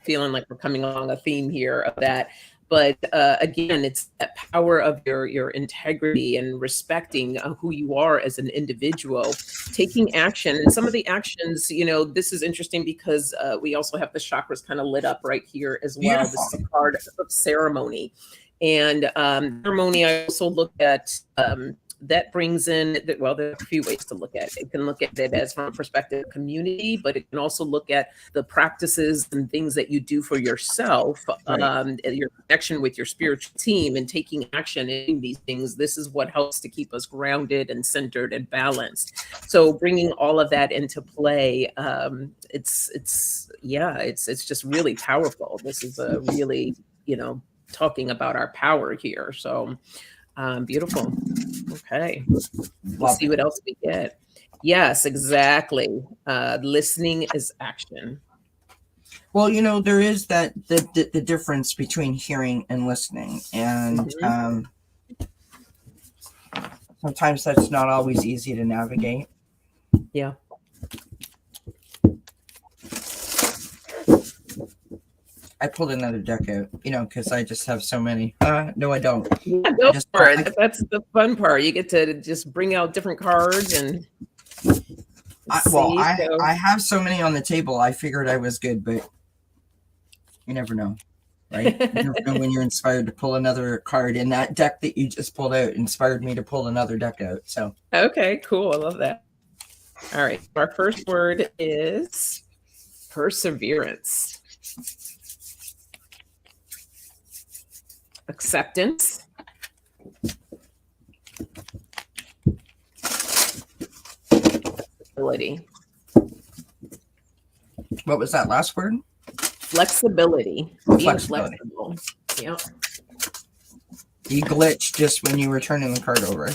feeling like we're coming along a theme here of that. But again, it's that power of your integrity and respecting who you are as an individual, taking action. And some of the actions, this is interesting because we also have the chakras kind of lit up right here as well. Beautiful. This is a card of ceremony. And ceremony, I also look at that brings in that, well, there are a few ways to look at it. It can look at it as from a perspective of community, but it can also look at the practices and things that you do for yourself, Right. your connection with your spiritual team and taking action in these things. This is what helps to keep us grounded and centered and balanced. So bringing all of that into play, it's just really powerful. This is a really, talking about our power here. So beautiful. Okay. Let's Love see it. what else we get. Yes, exactly. Listening is action. Well, there is the difference between hearing and listening, and Mhm. sometimes that's not always easy to navigate. Yeah. I pulled another deck out, because I just have so many. No, I don't. Yeah, I go just for I, it. That's the fun part. You get to just bring out different cards and well, see. So, I have so many on the table. I figured I was good, but you never know, right? You never know when you're inspired to pull another card. And that deck that you just pulled out inspired me to pull another deck out. So okay, cool. I love that. All right. Our first word is perseverance, acceptance, ability, what was that last word? flexibility, being Flexibility. flexible. Yep. You glitched just when you were turning the card over.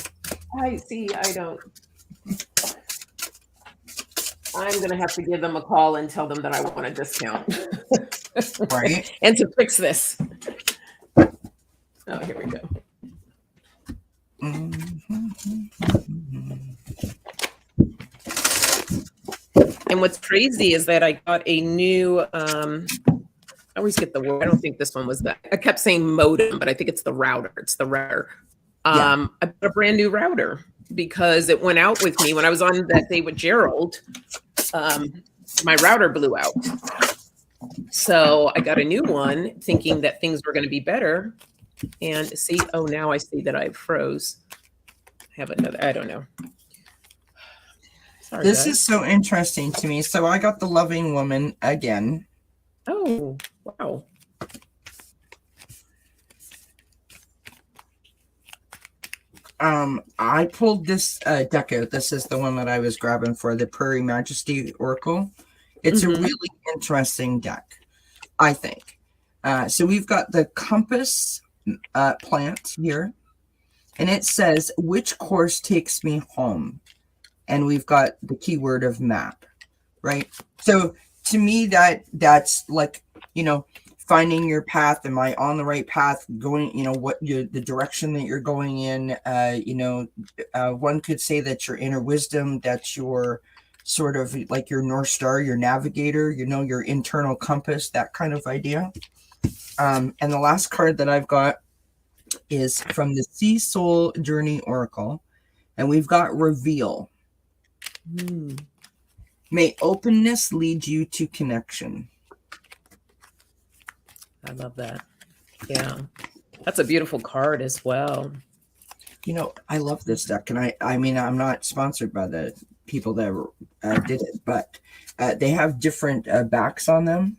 I see. I don't. I'm going to have to give them a call and tell them that I want a discount. Right. And to fix this. Oh, here we go. And what's crazy is that I got a new, I always get the word. I don't think this one was that. I kept saying modem, but I think it's the router. It's the router. Yeah. I bought a brand new router because it went out with me when I was on that day with Gerald. My router blew out. So I got a new one thinking that things were going to be better. And see, oh, now I see that I froze. I have another, I don't know. Sorry, This guys. is so interesting to me. So I got the Loving Woman again. Oh, wow. I pulled this deck out. This is the one that I was grabbing for the Prairie Majesty Oracle. It's a really interesting deck, I think. So we've got the Compass plant here, and it says, which course takes me home? And we've got the keyword of map, right? So to me, that's like, finding your path. Am I on the right path? Going, the direction that you're going in. One could say that your inner wisdom, that's your sort of like your North Star, your navigator, your internal compass, that kind of idea. And the last card that I've got is from the Sea Soul Journey Oracle, and we've got Reveal. May openness lead you to connection. I love that. Yeah. That's a beautiful card as well. I love this deck, and I mean, I'm not sponsored by the people that did it, but they have different backs on them.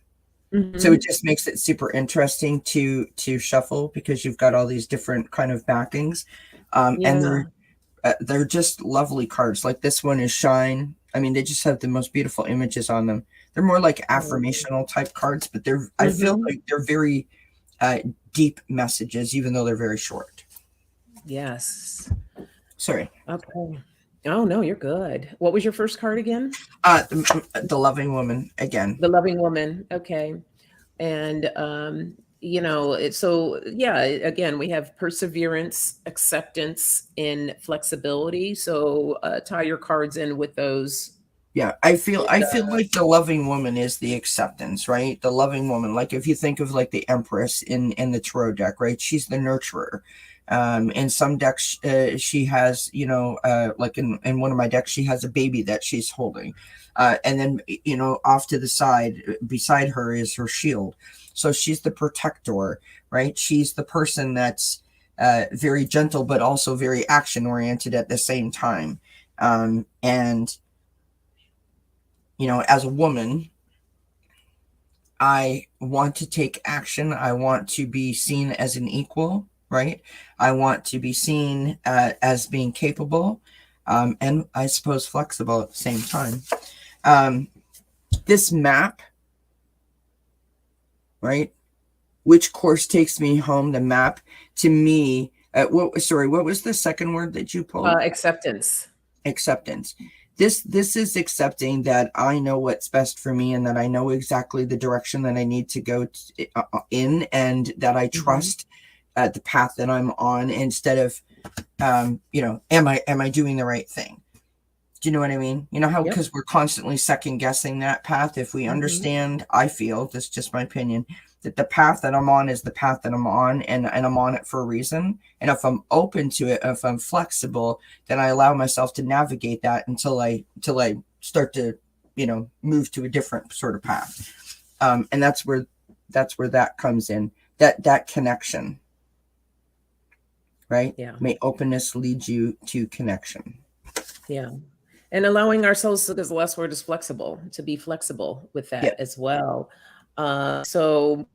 So it just makes it super interesting to shuffle because you've got all these different kind of backings, and they're just lovely cards. Like this one is Shine. I mean, they just have the most beautiful images on them. They're more like affirmational type cards, but I feel like they're very deep messages, even though they're very short. Yes. Sorry. Okay. Oh, no, you're good. What was your first card again? The Loving Woman again. The Loving Woman. Okay. And, so yeah, again, we have perseverance, acceptance, and flexibility. So tie your cards in with those. Yeah, I feel like the Loving Woman is the acceptance, right? The Loving Woman, like if you think of like the Empress in the tarot deck, right? She's the nurturer. In some decks, she has, like in one of my decks, she has a baby that she's holding. And then, off to the side, beside her is her shield. So she's the protector, right? She's the person that's very gentle, but also very action oriented at the same time. And, you know, as a woman, I want to take action. I want to be seen as an equal, right? I want to be seen as being capable, and I suppose flexible at the same time. This map, right? Which course takes me home? The map to me. What was the second word that you pulled? Acceptance. Acceptance. This is accepting that I know what's best for me and that I know exactly the direction that I need to go in, and that I trust the path that I'm on, instead of you know, am I doing the right thing? Do you know what I mean? You know how, because we're constantly second guessing that path. If we understand, I feel, this is just my opinion, that the path that I'm on is the path that I'm on, and I'm on it for a reason. And if I'm open to it, if I'm flexible, then I allow myself to navigate that until I start to, you know, move to a different sort of path. And that's where that comes in. That connection, right? Yeah. May openness lead you to connection. Yeah. And allowing ourselves, because the last word is flexible, to be flexible with that as well. So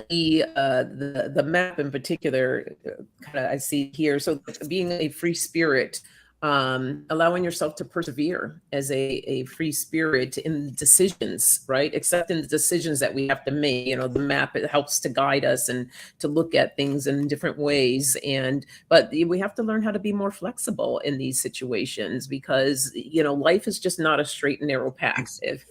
the map in particular, kind of I see here. So being a free spirit, allowing yourself to persevere as a free spirit in decisions, right? Accepting the decisions that we have to make. You know, the map, it helps to guide us and to look at things in different ways. But we have to learn how to be more flexible in these situations, because, you know, life is just not a straight and narrow path. If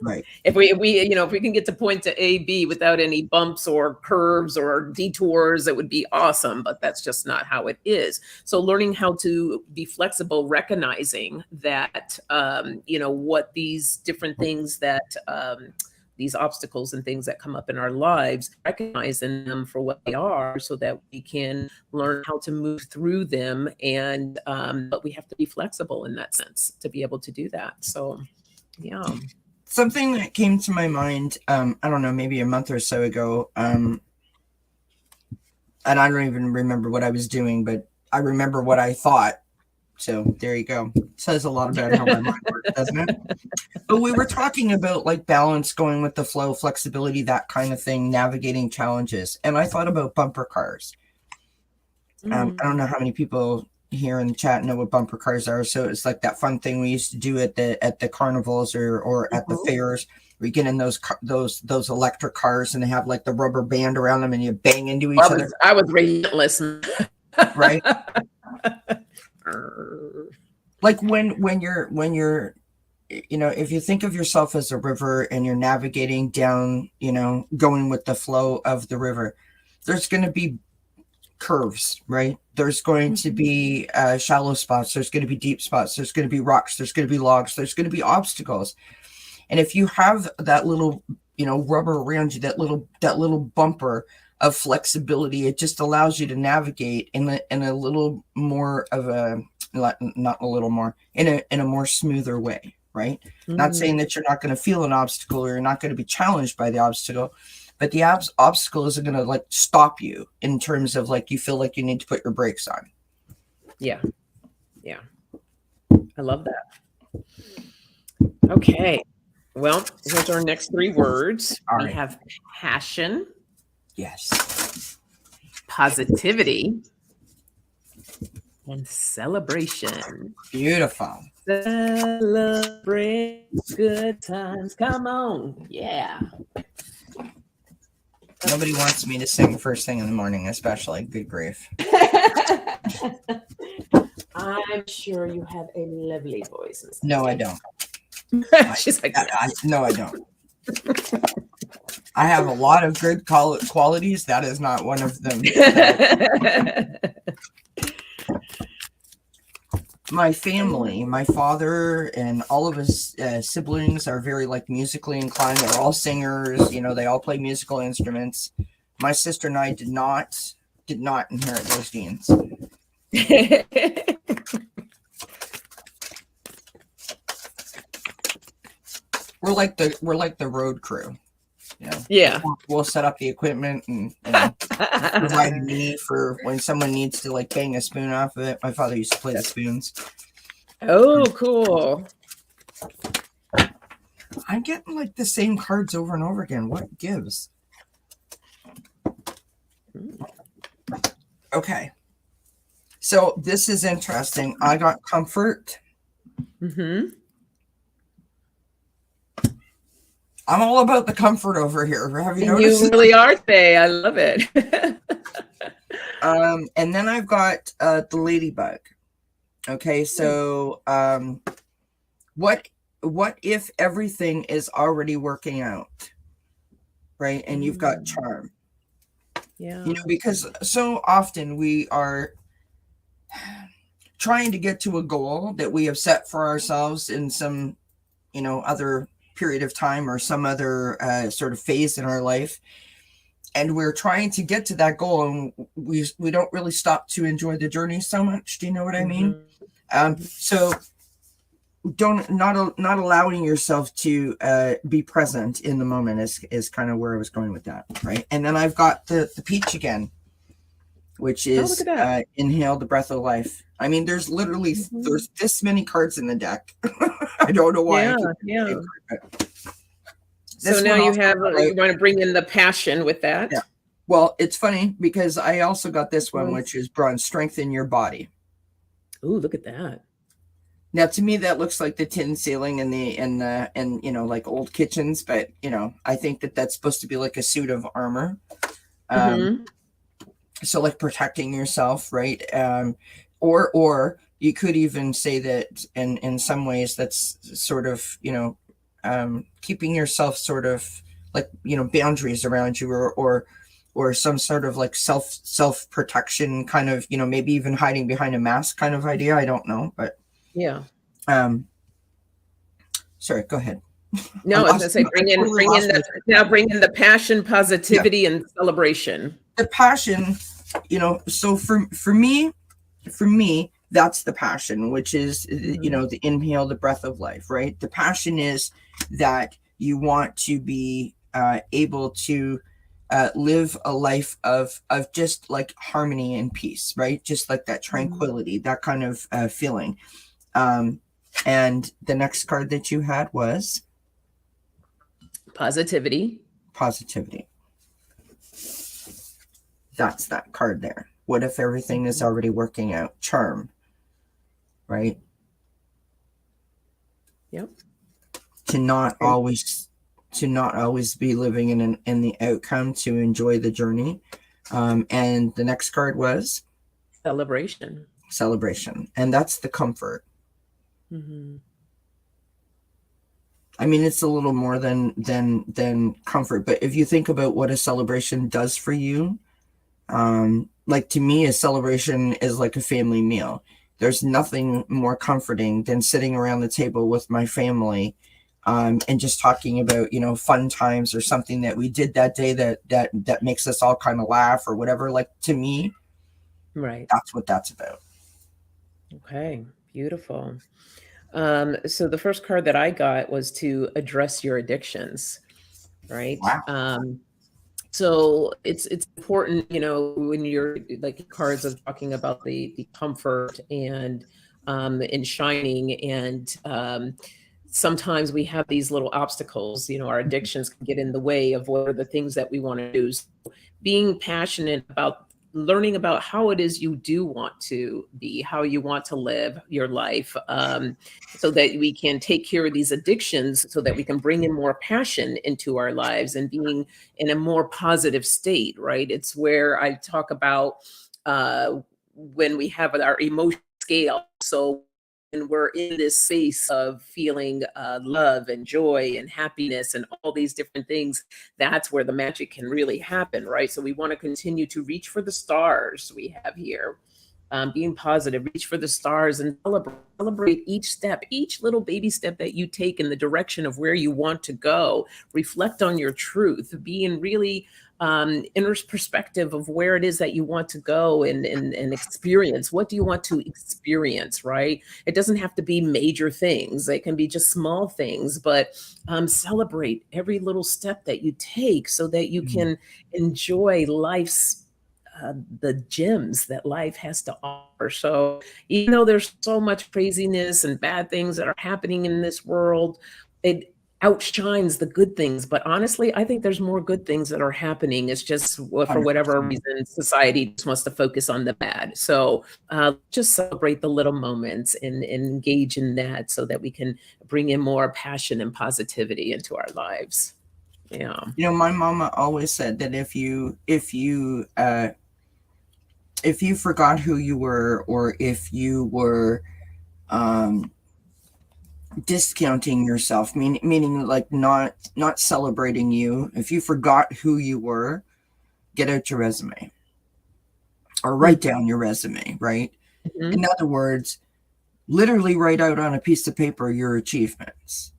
we can get to point to A, B without any bumps or curves or detours, it would be awesome. But that's just not how it is. So learning how to be flexible, recognizing that, you know, what these different things that, these obstacles and things that come up in our lives, recognizing them for what they are, so that we can learn how to move through them. And, but we have to be flexible in that sense to be able to do that. So, yeah. Something that came to my mind, I don't know, maybe a month or so ago, and I don't even remember what I was doing, but I remember what I thought. So there you go. It says a lot about how my mind works, doesn't it? But we were talking about like balance, going with the flow, flexibility, that kind of thing, navigating challenges. And I thought about bumper cars. I don't know how many people here in the chat know what bumper cars are. So it's like that fun thing we used to do at the carnivals or at the fairs. We get in those electric cars, and they have like the rubber band around them, and you bang into each other. I was relentless. Right? Like when you're, you know, if you think of yourself as a river and you're navigating down, you know, going with the flow of the river, there's going to be curves, right? There's going to be shallow spots. There's going to be deep spots. There's going to be rocks. There's going to be logs. There's going to be obstacles. And if you have that little, you know, rubber around you, that little bumper of flexibility, it just allows you to navigate in a little more of a, not a little more, in a more smoother way, right? Not saying that you're not going to feel an obstacle or you're not going to be challenged by the obstacle, but the obstacle isn't going to like stop you in terms of like you feel like you need to put your brakes on. Yeah. I love that. Okay. Well, here's our next three words. We have passion. Yes. Positivity. And celebration. Beautiful. Celebrate good times. Come on. Yeah. Nobody wants me to sing first thing in the morning, especially. Good grief. I'm sure you have a lovely voice. No, I don't. She's like, no, I don't. I have a lot of good qualities. That is not one of them. My family, my father and all of his siblings are very like musically inclined. They're all singers. You know, they all play musical instruments. My sister and I did not inherit those genes. We're like the road crew. You know, Yeah. we'll set up the equipment and provide a knee for when someone needs to like bang a spoon off of it. My father used to play that spoons. Oh, cool. I'm getting like the same cards over and over again. What gives? Okay. So this is interesting. I got comfort. Mm-hmm. I'm all about the comfort over here. Have you noticed? You really are today. I love it. And then I've got the ladybug. Okay, so what if everything is already working out, right? And you've got charm. Yeah. You know, because so often we are trying to get to a goal that we have set for ourselves in some, you know, other period of time or some other sort of phase in our life, and we're trying to get to that goal, and we don't really stop to enjoy the journey so much. Do you know what I mean? So not allowing yourself to be present in the moment is kind of where I was going with that, right? And then I've got the peach again, which is inhale the breath of life. I mean, there's literally there's this many cards in the deck. I don't know why. Yeah. So now you have you want to bring in the passion with that. Yeah. Well, it's funny because I also got this one, which is bronze, strengthen your body. Ooh, look at that. Now, to me, that looks like the tin ceiling and you know, like old kitchens, but you know, I think that that's supposed to be like a suit of armor. So like protecting yourself, right? Or you could even say that in some ways that's sort of, you know, keeping yourself sort of like, you know, boundaries around you, or some sort of like self protection kind of, you know, maybe even hiding behind a mask kind of idea. I don't know, but yeah. Sorry, go ahead. No, I was gonna say bring in the passion, positivity, and celebration. The passion, you know, so for me, that's the passion, which is, you know, the inhale, the breath of life, right? The passion is that you want to be able to live a life of just like harmony and peace, right? Just like that tranquility, that kind of feeling. And the next card that you had was positivity. That's that card there. What if everything is already working out? Charm, right? Yep. To not always be living in the outcome, to enjoy the journey. And the next card was celebration, and that's the comfort. I mean, it's a little more than comfort, but if you think about what a celebration does for you, like to me, a celebration is like a family meal. There's nothing more comforting than sitting around the table with my family, and just talking about, you know, fun times or something that we did that day that makes us all kind of laugh or whatever. Like to me, right, that's what that's about. Okay, beautiful. So the first card that I got was to address your addictions, right? Wow. So it's important, you know, when you're like cards of talking about the comfort and shining, and sometimes we have these little obstacles, you know, our addictions can get in the way of what are the things that we want to do. So being passionate about learning about how it is you do want to be, how you want to live your life, so that we can take care of these addictions, so that we can bring in more passion into our lives and being in a more positive state, right? It's where I talk about when we have our emotion scale. So and we're in this space of feeling love and joy and happiness and all these different things, that's where the magic can really happen, right? So we want to continue to reach for the stars we have here, being positive, reach for the stars and celebrate each step, each little baby step that you take in the direction of where you want to go. Reflect on your truth, being really inner perspective of where it is that you want to go and experience. What do you want to experience, right? It doesn't have to be major things. It can be just small things, but celebrate every little step that you take so that you can enjoy life's the gems that life has to offer. So even though there's so much craziness and bad things that are happening in this world, it outshines the good things. But honestly, I think there's more good things that are happening. It's just for whatever 100%. reason, society just wants to focus on the bad. So just celebrate the little moments and engage in that so that we can bring in more passion and positivity into our lives. Yeah. You know, my mama always said that if you forgot who you were, or if you were discounting yourself, meaning like not celebrating you, if you forgot who you were, get out your resume or write down your resume, right? Mhm. In other words, literally write out on a piece of paper your achievements.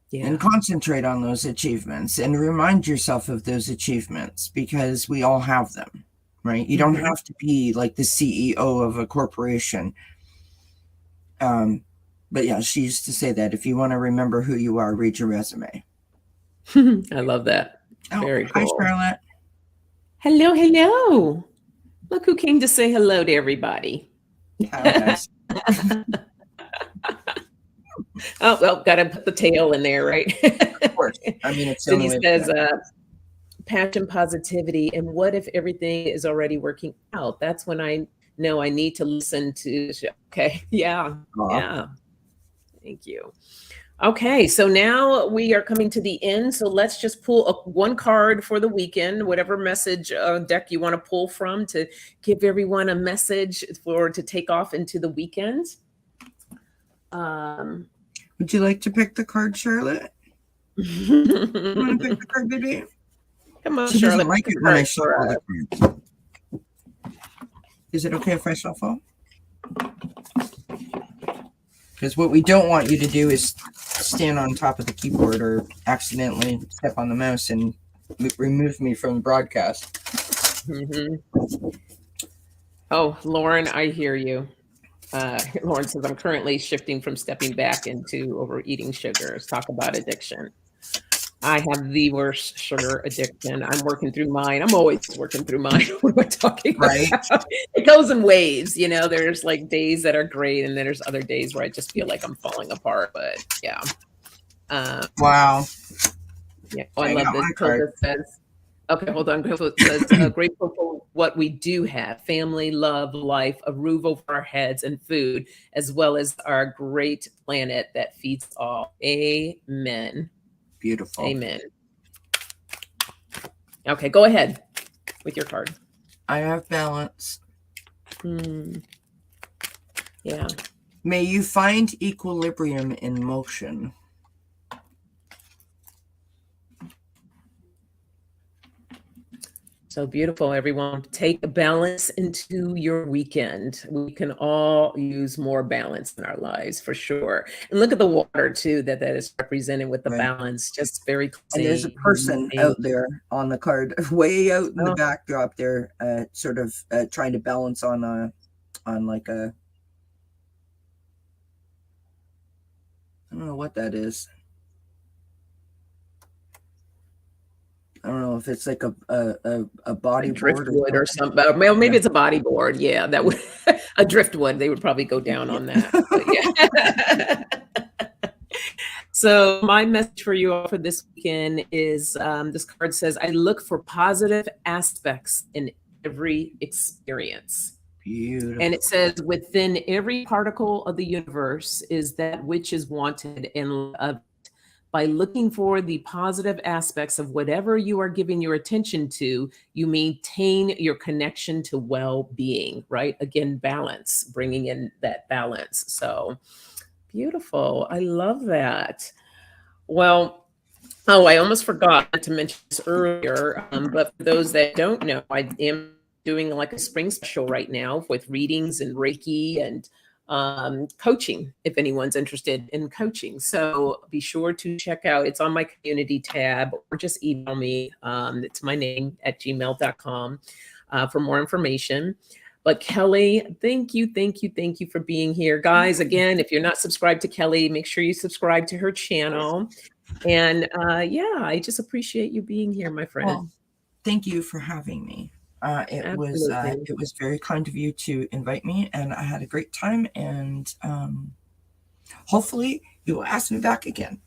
Yeah. And concentrate on those achievements and remind yourself of those achievements, because we all have them, right? You don't have to be like the CEO of a corporation. But yeah, she used to say that if you want to remember who you are, read your resume. I love that. Oh, Very hi, cool. Charlotte. Hello, hello. Look who came to say hello to everybody. Hi, guys. Oh, well, got to put the tail in there, right? Of course. I mean, it's the So only he way to says, do it. passion, positivity, and what if everything is already working out? That's when I know I need to listen to. Okay, yeah, Aw. yeah. Thank you. Okay, so now we are coming to the end. So let's just pull one card for the weekend, whatever message deck you want to pull from to give everyone a message to take off into the weekend. Would you like to pick the card, Charlotte? You want to pick the card, baby? Come on, She Charlotte. doesn't like it when I shuffle the cards. Is it okay if I shuffle? Because what we don't want you to do is stand on top of the keyboard or accidentally step on the mouse and remove me from the broadcast. Oh, Lauren, I hear you. Lauren says, I'm currently shifting from stepping back into overeating sugar. Let's talk about addiction. I have the worst sugar addiction. I'm working through mine. I'm always working through mine. What am I talking about? It goes in waves. You know, there's like days that are great, and then there's other days where I just feel like I'm falling apart. But yeah. Wow. Yeah. Oh, I love this. Hilda says, okay, hold on. Hilda says, grateful for what we do have: family, love, life, a roof over our heads, and food, as well as our great planet that feeds all. Amen. Beautiful. Amen. Okay, go ahead with your card. I have balance. Yeah. May you find equilibrium in motion. So beautiful, everyone. Take a balance into your weekend. We can all use more balance in our lives for sure. And look at the water too that is represented with the balance. Just very clean. And there's a person out there on the card, way out in the backdrop there, sort of trying to balance on like a, I don't know what that is. I don't know if it's like a body driftwood or something. Well, maybe it's a body board. Yeah, that would a driftwood. They would probably go down on that. Yeah. So my message for you all for this weekend is this card says, I look for positive aspects in every experience. Beautiful. And it says, within every particle of the universe is that which is wanted and loved. By looking for the positive aspects of whatever you are giving your attention to, you maintain your connection to well-being, right? Again, balance, bringing in that balance. So beautiful. I love that. Well, oh, I almost forgot to mention this earlier, but for those that don't know, I am doing like a spring special right now with readings and Reiki and coaching if anyone's interested in coaching. So be sure to check out, it's on my community tab, or just email me. It's my name at gmail.com for more information. But Kelly, thank you for being here. Guys, again, if you're not subscribed to Kelly, make sure you subscribe to her channel. And yeah, I just appreciate you being here, my friend. Well, thank you for having me. It was very kind of you to invite me, and I had a great time. And hopefully you will ask me back again,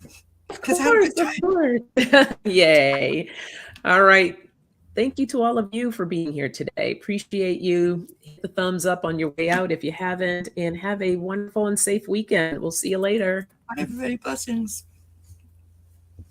because I had a good time. Of course. Yay! All right. Thank you to all of you for being here today. Appreciate you. Hit the thumbs up on your way out if you haven't, and have a wonderful and safe weekend. We'll see you later. Bye, everybody. Blessings.